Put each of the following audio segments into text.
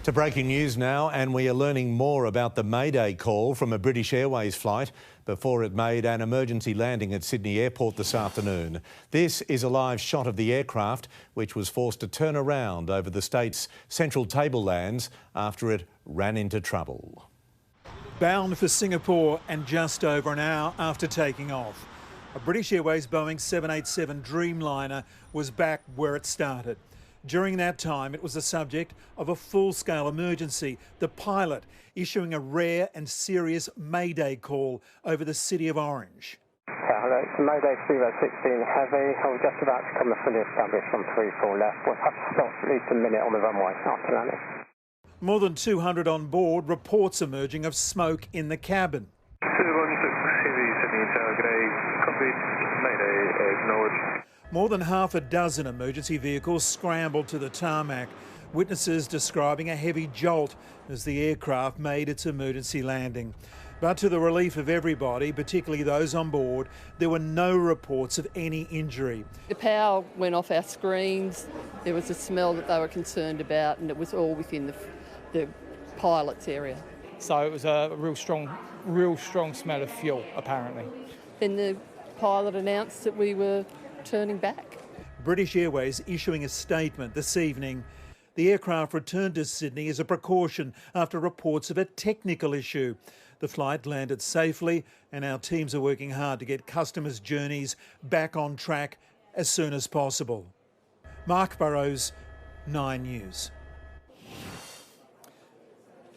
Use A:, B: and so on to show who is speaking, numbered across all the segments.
A: To breaking news now, and we are learning more about the Mayday call from a British Airways flight before it made an emergency landing at Sydney Airport this afternoon. This is a live shot of the aircraft, which was forced to turn around over the state's central tablelands after it ran into trouble.
B: Bound for Singapore and just over an hour after taking off, a British Airways Boeing 787 Dreamliner was back where it started. During that time, it was the subject of a full-scale emergency, the pilot issuing a rare and serious Mayday call over the city of Orange.
C: Hello, it's Mayday 3016 Heavy. I'm just about to come to fully established on 34 left. We'll have to stop at least a minute on the runway after landing.
B: More than 200 on board, reports emerging of smoke in the cabin.
D: 216 Heavy, Sydney Tower, g'day. Copy. Mayday acknowledged.
B: More than half a dozen emergency vehicles scrambled to the tarmac, witnesses describing a heavy jolt as the aircraft made its emergency landing. But to the relief of everybody, particularly those on board, there were no reports of any injury.
E: The power went off our screens, there was a smell that they were concerned about, and it was all within the pilot's area.
F: So it was a real strong smell of fuel, apparently.
E: Then the pilot announced that we were turning back.
B: British Airways issuing a statement this evening. The aircraft returned to Sydney as a precaution after reports of a technical issue. The flight landed safely and our teams are working hard to get customers' journeys back on track as soon as possible. Mark Burrows, 9 News.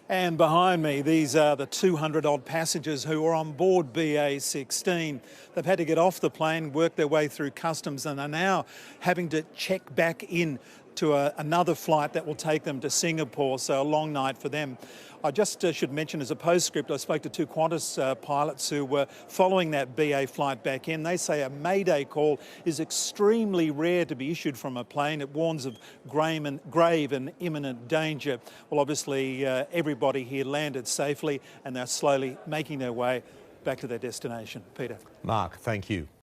B: And behind me, these are the 200-odd passengers who are on board BA16. They've had to get off the plane, work their way through customs, and are now having to check back in to another flight that will take them to Singapore, so a long night for them. I just should mention as a postscript, I spoke to two Qantas pilots who were following that BA flight back in. They say a Mayday call is extremely rare to be issued from a plane. It warns of grave and imminent danger. Well, obviously, everybody here landed safely and they're slowly making their way back to their destination. Peter.
A: Mark, thank you.